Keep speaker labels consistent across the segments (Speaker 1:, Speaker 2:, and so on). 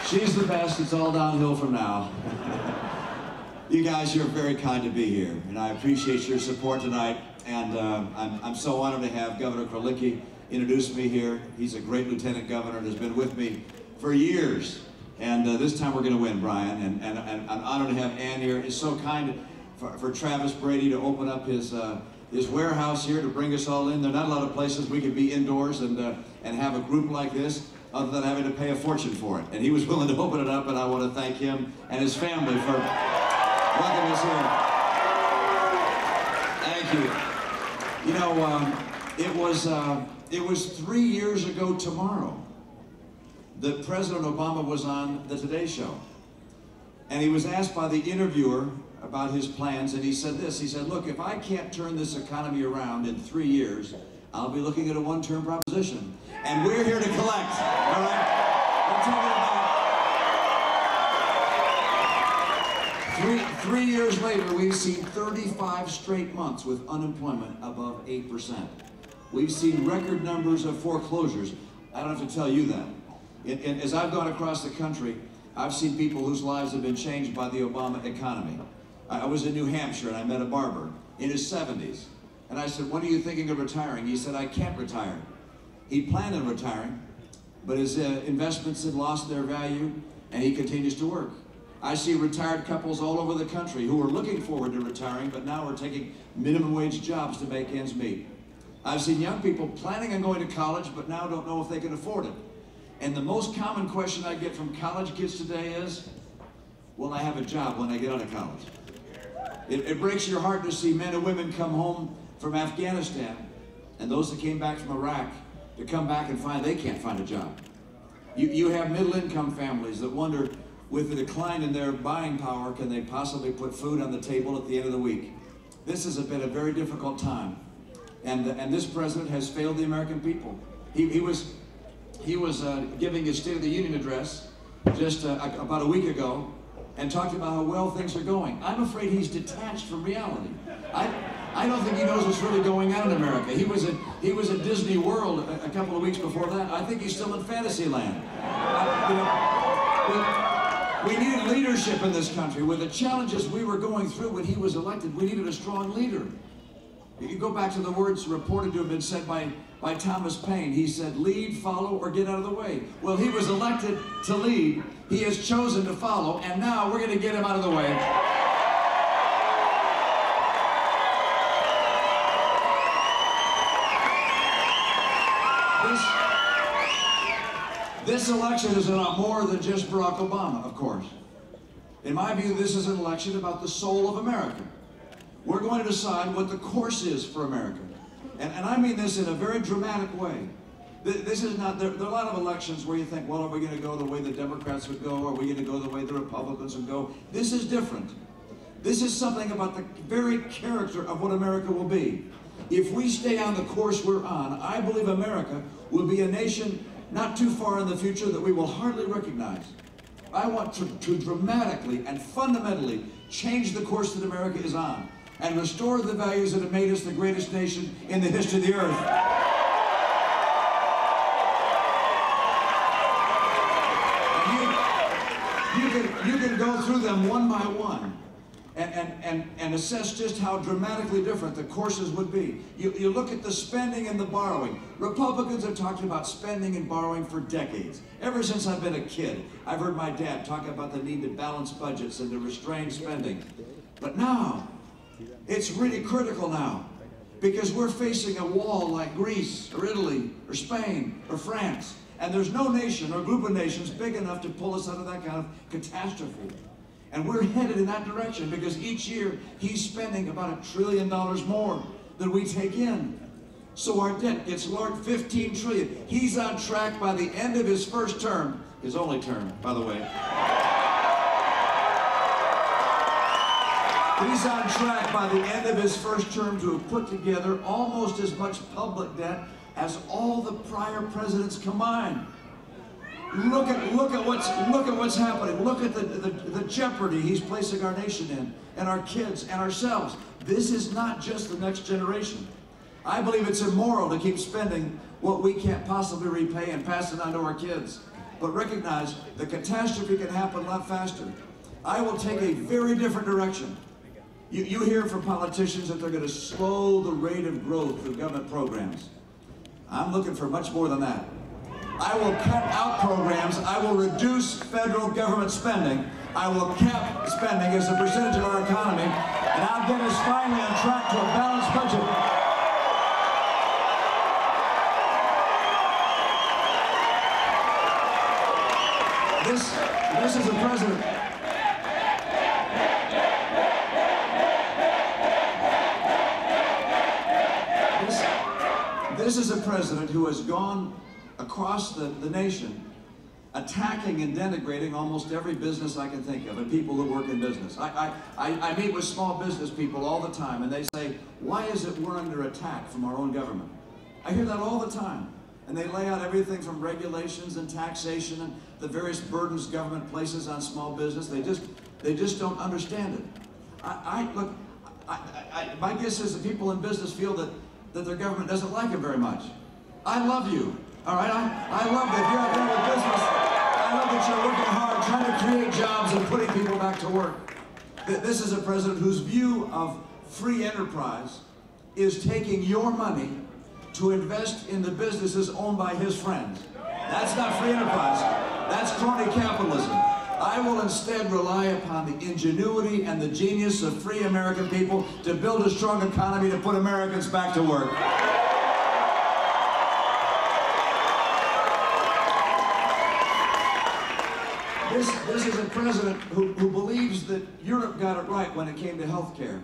Speaker 1: She's the best. It's all downhill from now. You guys, you're very kind to be here, and I appreciate your support tonight. And I'm so honored to have Governor Kralicki introduce me here. He's a great lieutenant governor and has been with me for years. And this time we're going to win, Brian. And I'm honored to have Ann here. It's so kind for Travis Brady to open up his warehouse here to bring us all in. There are not a lot of places we could be indoors and have a group like this other than having to pay a fortune for it. And he was willing to open it up, and I want to thank him and his family for welcoming us here. Thank you. You know, it was 3 years ago tomorrow that President Obama was on the Today Show. And he was asked by the interviewer about his plans, and he said this. He said, look, if I can't turn this economy around in 3 years, I'll be looking at a one-term proposition. And we're here to collect, all right? I'm telling you about 3 years later, we've seen 35 straight months with unemployment above 8%. We've seen record numbers of foreclosures. I don't have to tell you that. As I've gone across the country, I've seen people whose lives have been changed by the Obama economy. I was in New Hampshire and I met a barber in his 70s. And I said, when are you thinking of retiring? He said, I can't retire. He planned on retiring, but his investments had lost their value and he continues to work. I see retired couples all over the country who are looking forward to retiring, but now are taking minimum wage jobs to make ends meet. I've seen young people planning on going to college, but now don't know if they can afford it. And the most common question I get from college kids today is, will I have a job when I get out of college? It breaks your heart to see men and women come home from Afghanistan and those that came back from Iraq to come back and find they can't find a job. You have middle-income families that wonder, with the decline in their buying power, can they possibly put food on the table at the end of the week? This has been a very difficult time. And this president has failed the American people. He was giving his State of the Union address just about a week ago and talked about how well things are going. I'm afraid he's detached from reality. I don't think he knows what's really going on in America. He was at Disney World a couple of weeks before that. I think he's still in Fantasyland. We needed leadership in this country. With the challenges we were going through when he was elected, we needed a strong leader. You go back to the words reported to have been said by Thomas Paine. He said, lead, follow, or get out of the way. Well, he was elected to lead. He has chosen to follow, and now we're going to get him out of the way. This election is about more than just Barack Obama, of course. In my view, this is an election about the soul of America. We're going to decide what the course is for America. And I mean this in a very dramatic way. This is not, there are a lot of elections where you think, well, are we going to go the way the Democrats would go? Are we going to go the way the Republicans would go? This is different. This is something about the very character of what America will be. If we stay on the course we're on, I believe America will be a nation not too far in the future that we will hardly recognize. I want to dramatically and fundamentally change the course that America is on and restore the values that have made us the greatest nation in the history of the earth. And you can go through them one by one and assess just how dramatically different the courses would be. You look at the spending and the borrowing. Republicans have talked about spending and borrowing for decades. Ever since I've been a kid, I've heard my dad talk about the need to balance budgets and to restrain spending. But now, it's really critical now, because we're facing a wall like Greece or Italy or Spain or France, and there's no nation or group of nations big enough to pull us out of that kind of catastrophe. And we're headed in that direction because each year he's spending about $1 trillion more than we take in. So our debt gets large, $15 trillion. He's on track by the end of his first term, his only term, by the way. He's on track by the end of his first term to have put together almost as much public debt as all the prior presidents combined. Look at what's happening. Look at the jeopardy he's placing our nation in, and our kids, and ourselves. This is not just the next generation. I believe it's immoral to keep spending what we can't possibly repay and pass it on to our kids. but recognize the catastrophe can happen a lot faster. I will take a very different direction. You hear from politicians that they're going to slow the rate of growth of government programs. I'm looking for much more than that. I will cut out programs. I will reduce federal government spending. I will cap spending as a percentage of our economy, and I'll get us finally on track to a balanced budget. This is a president. This is a president who has gone across the nation attacking and denigrating almost every business I can think of and people that work in business. I meet with small business people all the time, and they say, why is it we're under attack from our own government? I hear that all the time. And they lay out everything from regulations and taxation and the various burdens government places on small business. They just don't understand it. Look, my guess is that people in business feel that their government doesn't like it very much. I love you, all right? I love that you're out there with business. I love that you're working hard, trying to create jobs and putting people back to work. This is a president whose view of free enterprise is taking your money to invest in the businesses owned by his friends. That's not free enterprise. That's crony capitalism. I will instead rely upon the ingenuity and the genius of free American people to build a strong economy to put Americans back to work. This is a president who believes that Europe got it right when it came to health care.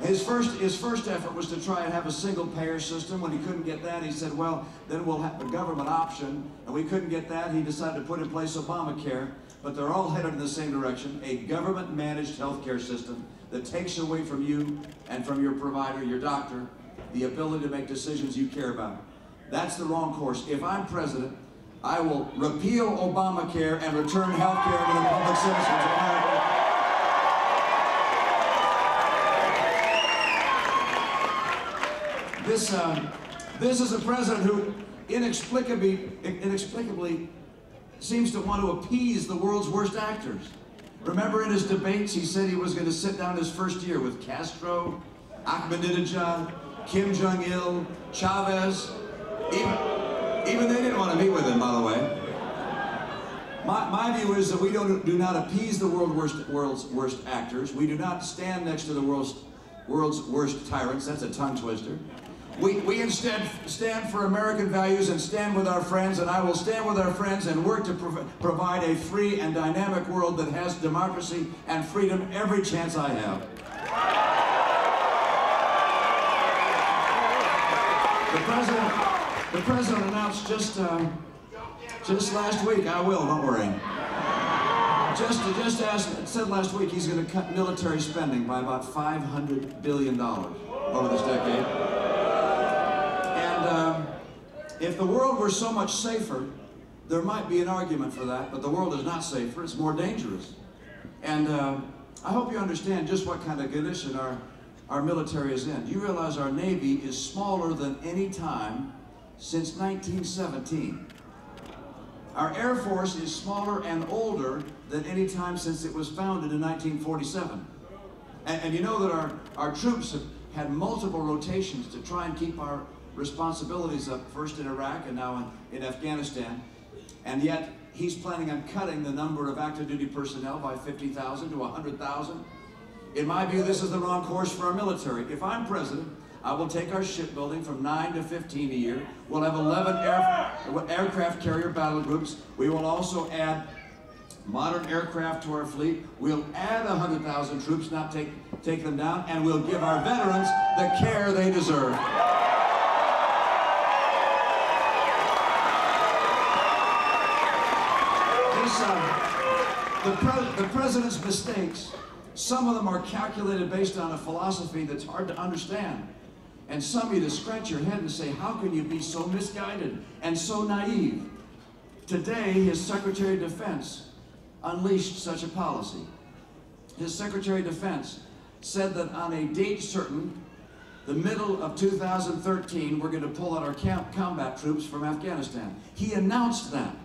Speaker 1: His first effort was to try and have a single payer system. When he couldn't get that, he said, well, then we'll have a government option. And we couldn't get that. He decided to put in place Obamacare. But they're all headed in the same direction, a government-managed healthcare system that takes away from you and from your provider, your doctor, the ability to make decisions you care about. That's the wrong course. If I'm president, I will repeal Obamacare and return healthcare to the public citizens of America. This is a president who inexplicably seems to want to appease the world's worst actors. Remember in his debates, he said he was going to sit down his first year with Castro, Ahmadinejad, Kim Jong-il, Chavez. Even they didn't want to meet with him, by the way. My view is that we do not appease the world's worst actors. We do not stand next to the world's worst tyrants. That's a tongue twister. We instead stand for American values and stand with our friends, and I will stand with our friends and work to provide a free and dynamic world that has democracy and freedom every chance I have. The president announced just last week, I will, don't worry. Said last week he's going to cut military spending by about $500 billion over this decade. And if the world were so much safer, there might be an argument for that, but the world is not safer, it's more dangerous. And I hope you understand just what kind of condition our military is in. Do you realize our Navy is smaller than any time since 1917? Our Air Force is smaller and older than any time since it was founded in 1947. And you know that our troops have had multiple rotations to try and keep our responsibilities up, first in Iraq and now in Afghanistan. And yet, he's planning on cutting the number of active duty personnel by 50,000 to 100,000. In my view, this is the wrong course for our military. If I'm president, I will take our shipbuilding from 9 to 15 a year. We'll have 11 aircraft carrier battle groups. We will also add modern aircraft to our fleet. We'll add 100,000 troops, not take them down, and we'll give our veterans the care they deserve. The president's mistakes, some of them are calculated based on a philosophy that's hard to understand. And some of you to scratch your head and say, how can you be so misguided and so naive? Today, his Secretary of Defense unleashed such a policy. His Secretary of Defense said that on a date certain, the middle of 2013, we're going to pull out our combat troops from Afghanistan. He announced that.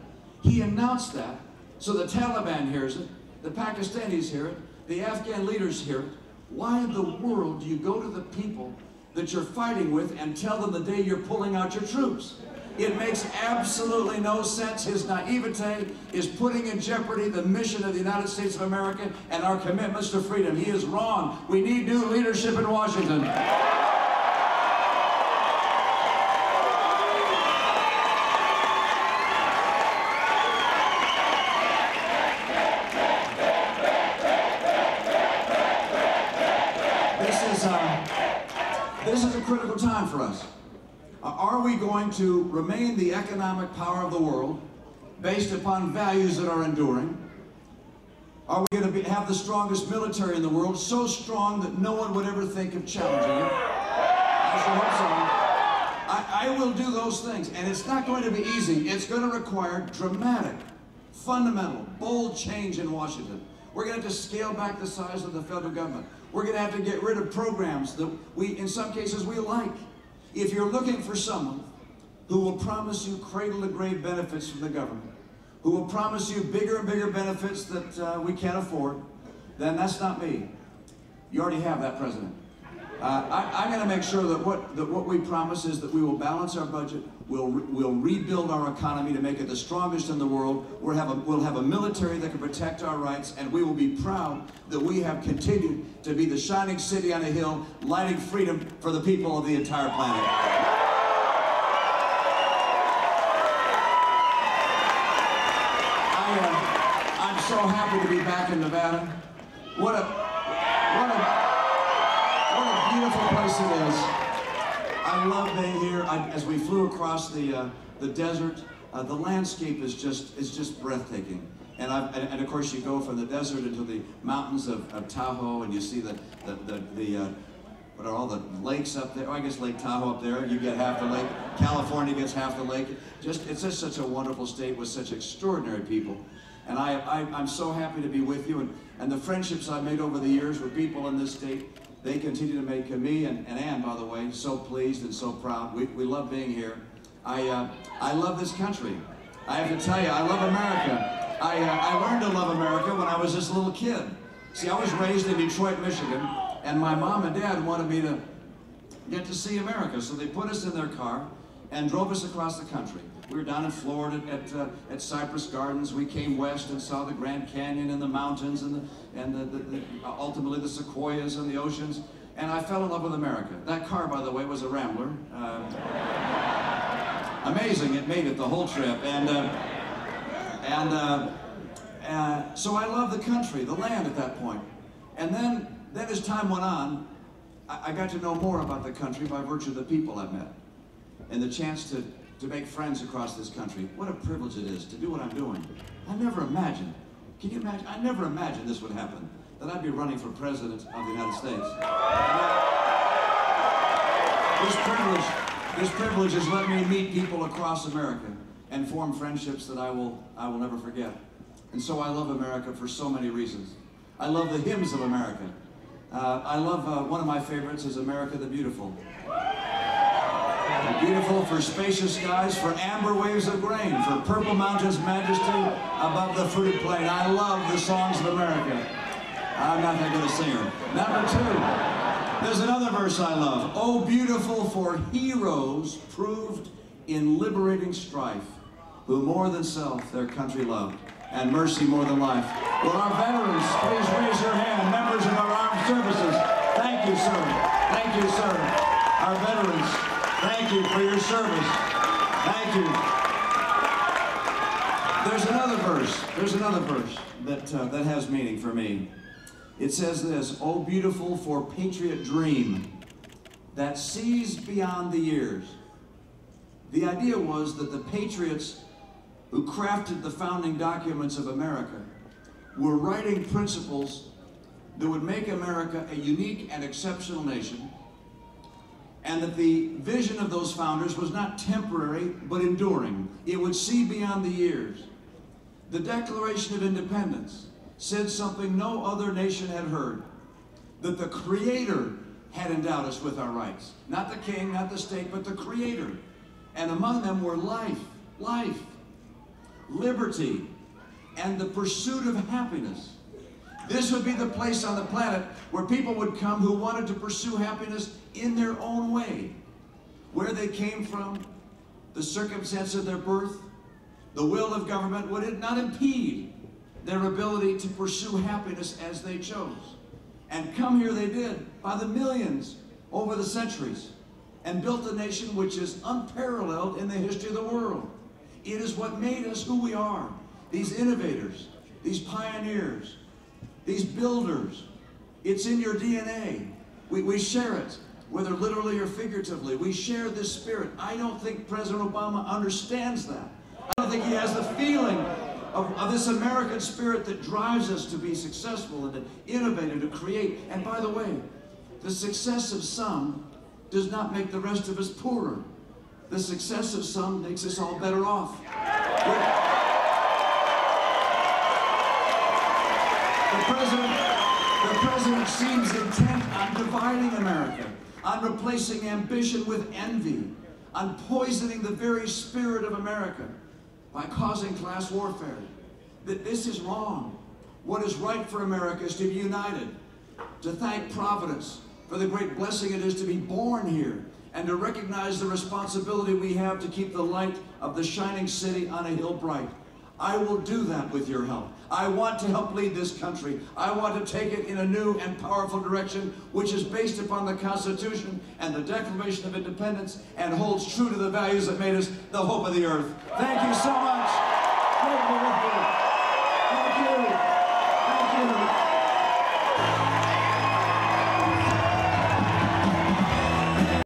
Speaker 1: He announced that so the Taliban hears it, the Pakistanis hear it, the Afghan leaders hear it. Why in the world do you go to the people that you're fighting with and tell them the day you're pulling out your troops? It makes absolutely no sense. His naivete is putting in jeopardy the mission of the United States of America and our commitments to freedom. He is wrong. We need new leadership in Washington. This is a critical time for us. Are we going to remain the economic power of the world based upon values that are enduring? Are we going to have the strongest military in the world, so strong that no one would ever think of challenging it? I sure hope so. I will do those things, and it's not going to be easy. It's going to require dramatic, fundamental, bold change in Washington. We're going to have to scale back the size of the federal government. We're going to have to get rid of programs that in some cases, we like. If you're looking for someone who will promise you cradle-to-grave benefits from the government, who will promise you bigger and bigger benefits that we can't afford, then that's not me. You already have that president. I'm going to make sure that what we promise is that we will balance our budget, we'll rebuild our economy to make it the strongest in the world, we'll have a military that can protect our rights, and we will be proud that we have continued to be the shining city on a hill, lighting freedom for the people of the entire planet. I'm so happy to be back in Nevada. What a beautiful place it is. I love being here. As we flew across the desert, the landscape is just breathtaking. And of course you go from the desert into the mountains of Tahoe, and you see what are all the lakes up there? Oh, I guess Lake Tahoe up there. You get half the lake. California gets half the lake. It's just such a wonderful state with such extraordinary people. And I'm so happy to be with you. And the friendships I've made over the years with people in this state, they continue to make me and Ann, by the way, so pleased and so proud. We love being here. I love this country. I have to tell you, I love America. I learned to love America when I was just a little kid. See, I was raised in Detroit, Michigan, and my mom and dad wanted me to get to see America, so they put us in their car and drove us across the country. We were down in Florida at Cypress Gardens. We came west and saw the Grand Canyon and the mountains and ultimately the sequoias and the oceans. And I fell in love with America. That car, by the way, was a Rambler. Amazing, it made it the whole trip. So I loved the country, the land at that point. And then as time went on, I got to know more about the country by virtue of the people I've met and the chance to make friends across this country. What a privilege it is to do what I'm doing. I never imagined, can you imagine? I never imagined this would happen, that I'd be running for president of the United States. This privilege has let me meet people across America and form friendships that I will never forget. And so I love America for so many reasons. I love the hymns of America. I love, one of my favorites is America the Beautiful. Beautiful for spacious skies, for amber waves of grain, for purple mountains' majesty above the fruited plain. I love the songs of America. I'm not that good a singer. Number two, there's another verse I love. Oh, beautiful for heroes proved in liberating strife, who more than self their country loved, and mercy more than life. Will our veterans please raise your hand, members of our armed services? Thank you, sir. Thank you, sir. Our veterans, thank you for your service. Thank you. There's another verse that has meaning for me. It says this, oh, beautiful for patriot dream that sees beyond the years. The idea was that the patriots who crafted the founding documents of America were writing principles that would make America a unique and exceptional nation, and that the vision of those founders was not temporary, but enduring. It would see beyond the years. The Declaration of Independence said something no other nation had heard, that the Creator had endowed us with our rights. Not the king, not the state, but the Creator. And among them were life. liberty, and the pursuit of happiness. This would be the place on the planet where people would come who wanted to pursue happiness in their own way. Where they came from, the circumstance of their birth, the will of government would not impede their ability to pursue happiness as they chose. And come here they did, by the millions over the centuries, and built a nation which is unparalleled in the history of the world. It is what made us who we are. These innovators, these pioneers, these builders. It's in your DNA. We share it, whether literally or figuratively. We share this spirit. I don't think President Obama understands that. I don't think he has the feeling of this American spirit that drives us to be successful and to innovate and to create. And by the way, the success of some does not make the rest of us poorer. The success of some makes us all better off. The president seems intent on dividing America, on replacing ambition with envy, on poisoning the very spirit of America by causing class warfare. That this is wrong. What is right for America is to be united, to thank Providence for the great blessing it is to be born here, and to recognize the responsibility we have to keep the light of the shining city on a hill bright. I will do that with your help. I want to help lead this country. I want to take it in a new and powerful direction, which is based upon the Constitution and the Declaration of Independence and holds true to the values that made us the hope of the earth. Thank you so much.